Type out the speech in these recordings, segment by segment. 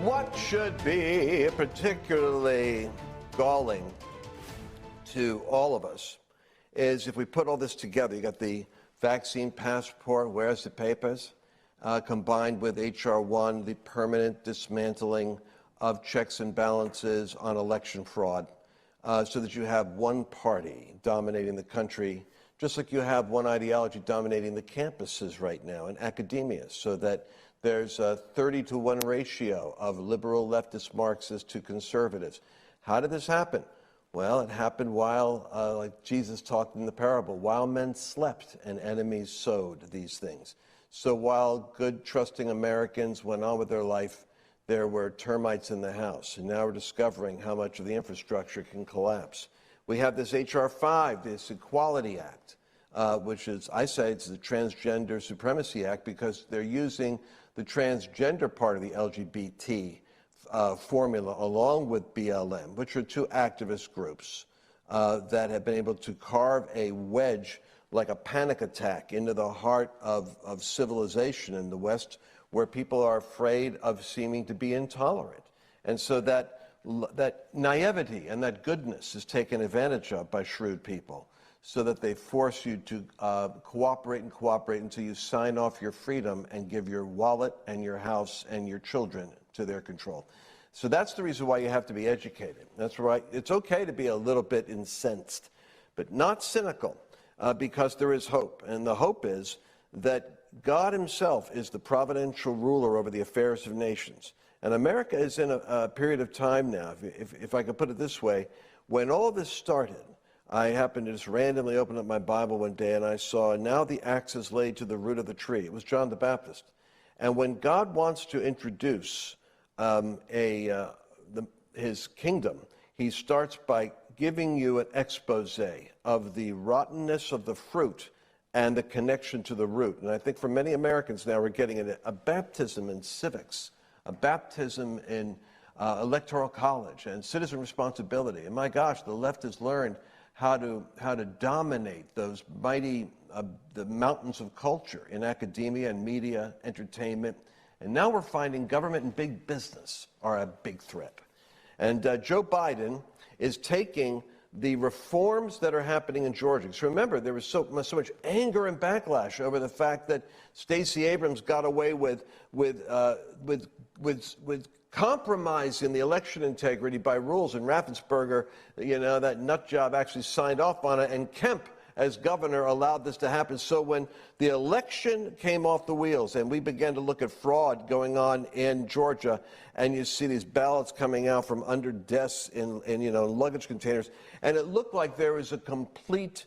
What should be particularly galling to all of us is if we put all this together, you got the vaccine passport, where's the papers, combined with H.R. 1, the permanent dismantling of checks and balances on election fraud, so that you have one party dominating the country, just like you have one ideology dominating the campuses right now in academia, so that there's a 30-to-1 ratio of liberal leftist Marxists to conservatives. How did this happen? Well, it happened while, like Jesus talked in the parable, while men slept and enemies sowed these things. So while good, trusting Americans went on with their life, there were termites in the house. And now we're discovering how much of the infrastructure can collapse. We have this H.R. 5, this Equality Act, which is, I say it's the Transgender Supremacy Act because they're using the transgender part of the LGBT formula along with BLM, which are two activist groups that have been able to carve a wedge like a panic attack into the heart of civilization in the West, where people are afraid of seeming to be intolerant. And so that naivety and that goodness is taken advantage of by shrewd people, so that they force you to cooperate and cooperate until you sign off your freedom and give your wallet and your house and your children to their control. So that's the reason why you have to be educated. That's right. It's okay to be a little bit incensed, but not cynical, because there is hope. And the hope is that God himself is the providential ruler over the affairs of nations. And America is in a period of time now, if I could put it this way, when all this started, I happened to just randomly open up my Bible one day and I saw, now the axe is laid to the root of the tree. It was John the Baptist. And when God wants to introduce his kingdom, he starts by giving you an expose of the rottenness of the fruit and the connection to the root. And I think for many Americans now, we're getting a baptism in civics, a baptism in electoral college and citizen responsibility. And my gosh, the left has learned how to dominate those mighty the mountains of culture in academia and media, entertainment. And now we're finding government and big business are a big threat. And Joe Biden is taking the reforms that are happening in Georgia. So remember, there was so much anger and backlash over the fact that Stacey Abrams got away with compromising the election integrity by rules. And Raffensperger, that nut job actually signed off on it, and Kemp, as governor, allowed this to happen. So when the election came off the wheels and we began to look at fraud going on in Georgia, and you see these ballots coming out from under desks in luggage containers, and it looked like there was a complete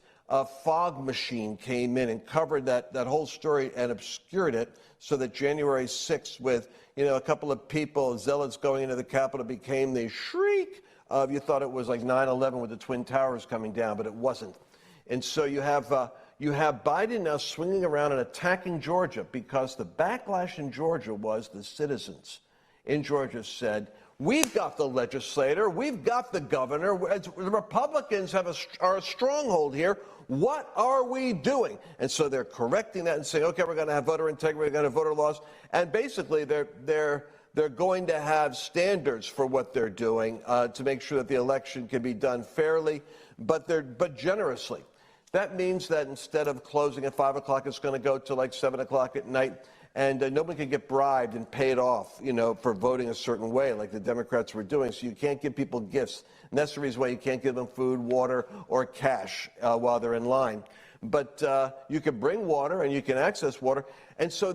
fog machine came in and covered that whole story and obscured it, so that January 6th, with a couple of people, zealots going into the Capitol, became the shriek of, you thought it was like 9/11 with the Twin Towers coming down, but it wasn't. And so you have Biden now swinging around and attacking Georgia, because the backlash in Georgia was the citizens in Georgia said, we've got the legislator, we've got the governor, the Republicans are a stronghold here. What are we doing? And so they're correcting that and saying, okay, we're going to have voter integrity, we're going to have voter laws. And basically they're going to have standards for what they're doing to make sure that the election can be done fairly, but generously. That means that instead of closing at 5 o'clock, it's going to go to like 7 o'clock at night, and nobody can get bribed and paid off, for voting a certain way like the Democrats were doing. So you can't give people gifts. And that's the reason why you can't give them food, water, or cash while they're in line. But you can bring water and you can access water. And so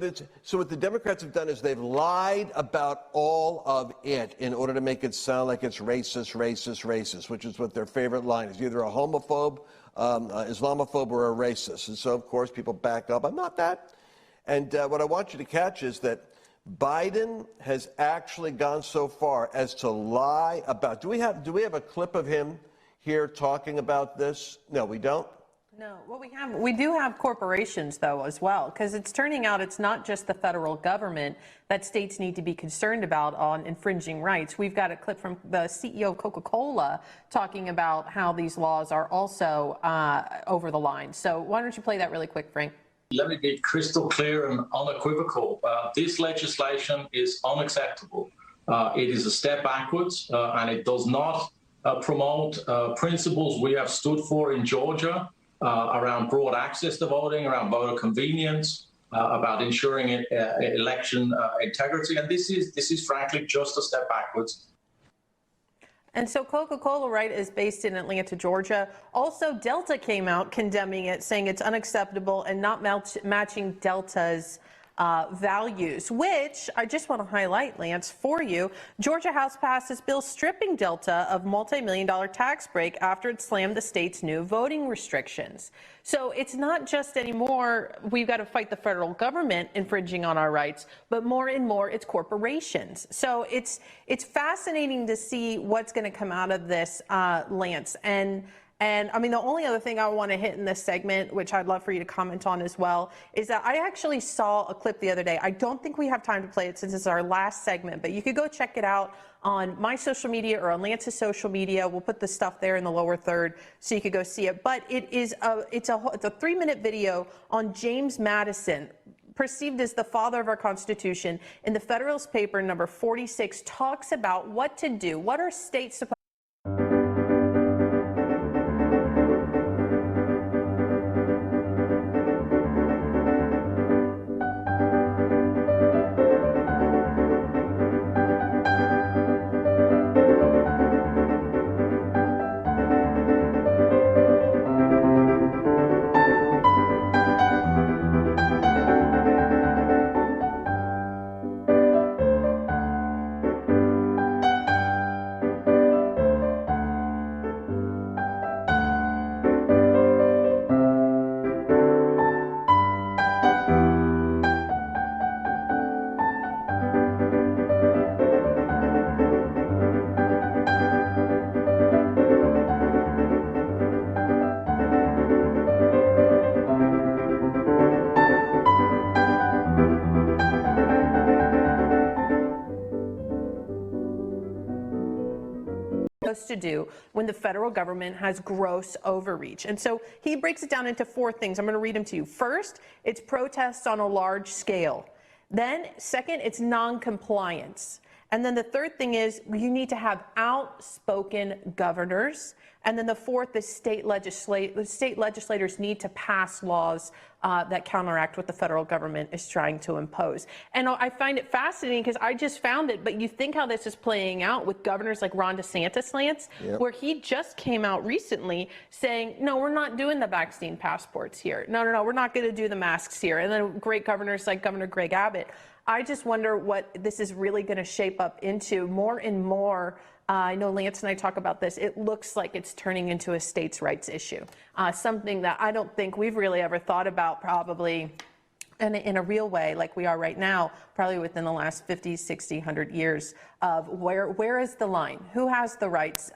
what the Democrats have done is they've lied about all of it in order to make it sound like it's racist, which is what their favorite line is. Either a homophobe, Islamophobe, or a racist. And so, of course, people back up. I'm not that. And what I want you to catch is that Biden has actually gone so far as to lie about. Do we have a clip of him here talking about this? No, we don't. No, well, we do have corporations, though, as well, because it's turning out it's not just the federal government that states need to be concerned about on infringing rights. We've got a clip from the CEO of Coca-Cola talking about how these laws are also over the line. So why don't you play that really quick, Frank? Let me be crystal clear and unequivocal. This legislation is unacceptable. It is a step backwards, and it does not promote principles we have stood for in Georgia around broad access to voting, around voter convenience, about ensuring election integrity. And this is frankly just a step backwards. And so Coca-Cola, right, is based in Atlanta, Georgia. Also, Delta came out condemning it, saying it's unacceptable and not matching Delta's values, which I just want to highlight, Lance, for you. Georgia House passed this bill stripping Delta of multi-million-dollar tax break after it slammed the state's new voting restrictions. So it's not just anymore we've got to fight the federal government infringing on our rights, but more and more it's corporations. So it's fascinating to see what's going to come out of this, Lance. And I mean, the only other thing I want to hit in this segment, which I'd love for you to comment on as well, is that I actually saw a clip the other day. I don't think we have time to play it since it's our last segment, but you could go check it out on my social media or on Lance's social media. We'll put the stuff there in the lower third so you could go see it. But it's a 3-minute video on James Madison, perceived as the father of our Constitution, in the Federalist paper number 46, talks about what to do. What are states supposed to do when the federal government has gross overreach? And so he breaks it down into 4 things. I'm going to read them to you. First, it's protests on a large scale. Then, second, it's non-compliance. And then the third thing is you need to have outspoken governors. And then the fourth is state legislators need to pass laws that counteract what the federal government is trying to impose. And I find it fascinating because I just found it, but you think how this is playing out with governors like Ron DeSantis, Lance, yep, where he just came out recently saying, no, we're not doing the vaccine passports here. No, we're not going to do the masks here. And then great governors like Governor Greg Abbott. I just wonder what this is really going to shape up into more and more. I know Lance and I talk about this. It looks like it's turning into a states' rights issue, something that I don't think we've really ever thought about probably in a real way like we are right now, probably within the last 50, 60, 100 years of where is the line? Who has the rights?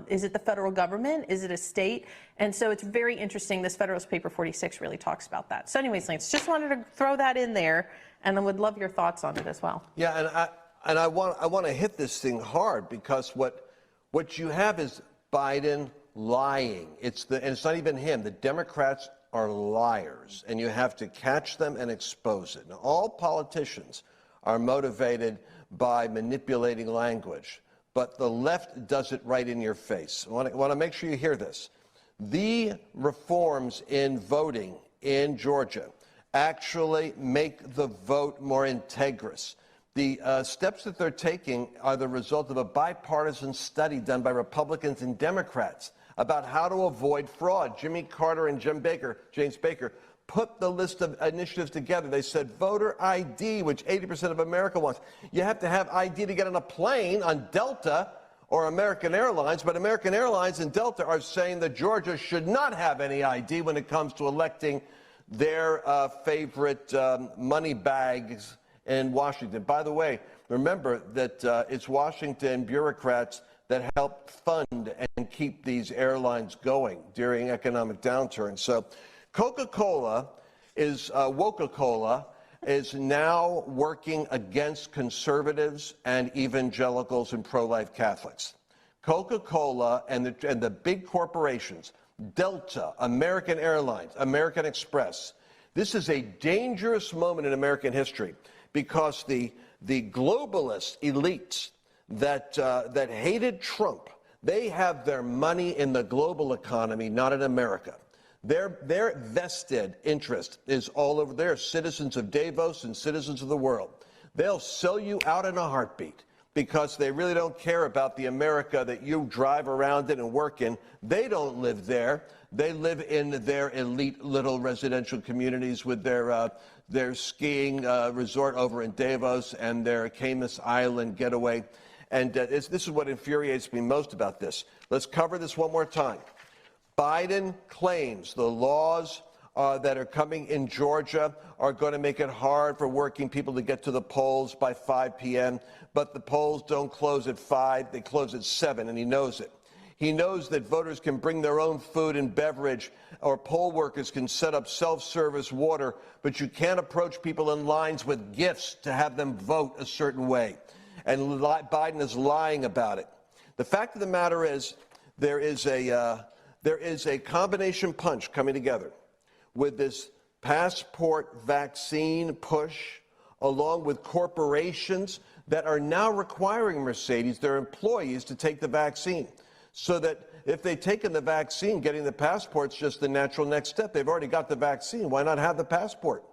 Is it the federal government? Is it a state? And so it's very interesting. This Federalist Paper 46 really talks about that. So anyways, Lance, just wanted to throw that in there, and I would love your thoughts on it as well. Yeah, and I want to hit this thing hard because what you have is Biden lying. And it's not even him. The Democrats are liars, and you have to catch them and expose it. Now, all politicians are motivated by manipulating language, but the left does it right in your face. I want to make sure you hear this. The reforms in voting in Georgia actually make the vote more integrous. The steps that they're taking are the result of a bipartisan study done by Republicans and Democrats about how to avoid fraud. Jimmy Carter and James Baker put the list of initiatives together. They said voter ID, which 80% of America wants. You have to have ID to get on a plane on Delta or American Airlines, but American Airlines and Delta are saying that Georgia should not have any ID when it comes to electing their favorite money bags in Washington. By the way, remember that it's Washington bureaucrats that help fund and keep these airlines going during economic downturn. So Coca-Cola is, Woka-Cola is now working against conservatives and evangelicals and pro-life Catholics. Coca-Cola and the big corporations, Delta, American Airlines, American Express, this is a dangerous moment in American history because the globalist elites that hated Trump, they have their money in the global economy, not in America. Their vested interest is all over there. Citizens of Davos and citizens of the world. They'll sell you out in a heartbeat because they really don't care about the America that you drive around in and work in. They don't live there. They live in their elite little residential communities with their skiing resort over in Davos and their Cayman Island getaway. And this is what infuriates me most about this. Let's cover this one more time. Biden claims the laws that are coming in Georgia are going to make it hard for working people to get to the polls by 5 p.m., but the polls don't close at 5, they close at 7, and he knows it. He knows that voters can bring their own food and beverage, or poll workers can set up self-service water, but you can't approach people in lines with gifts to have them vote a certain way. And Biden is lying about it. The fact of the matter is there is a combination punch coming together with this passport vaccine push, along with corporations that are now requiring Mercedes, their employees, to take the vaccine. So that if they've taken the vaccine, getting the passport's just the natural next step. They've already got the vaccine. Why not have the passport?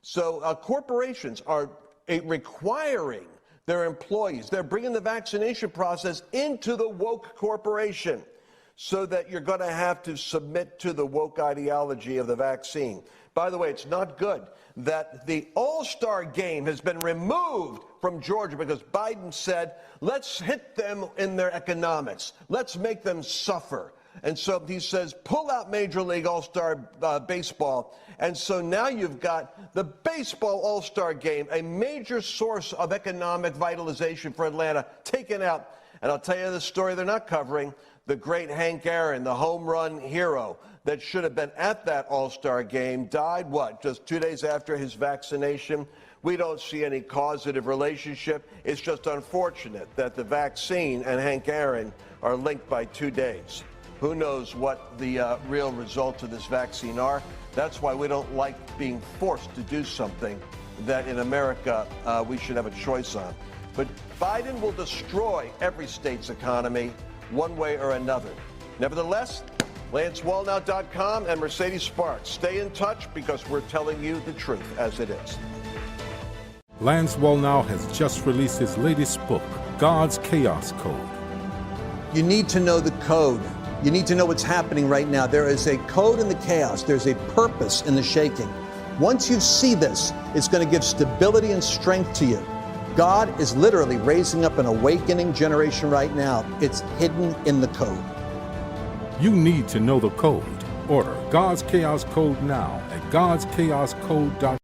So corporations are requiring their employees. They're bringing the vaccination process into the woke corporation so that you're going to have to submit to the woke ideology of the vaccine. By the way, it's not good that the All-Star game has been removed from Georgia because Biden said, let's hit them in their economics. Let's make them suffer. And so he says, pull out Major League All-Star Baseball. And so now you've got the baseball All-Star game, a major source of economic vitalization for Atlanta, taken out. And I'll tell you the story they're not covering. The great Hank Aaron, the home run hero that should have been at that All-Star game, died, just 2 days after his vaccination. We don't see any causative relationship. It's just unfortunate that the vaccine and Hank Aaron are linked by 2 days. Who knows what the real results of this vaccine are? That's why we don't like being forced to do something that in America we should have a choice on. But Biden will destroy every state's economy one way or another. Nevertheless, LanceWallnau.com and Mercedes Sparks. Stay in touch because we're telling you the truth as it is. Lance Wallnau has just released his latest book, God's Chaos Code. You need to know the code. You need to know what's happening right now. There is a code in the chaos. There's a purpose in the shaking. Once you see this, it's going to give stability and strength to you. God is literally raising up an awakening generation right now. It's hidden in the code. You need to know the code. Order God's Chaos Code now at godschaoscode.com.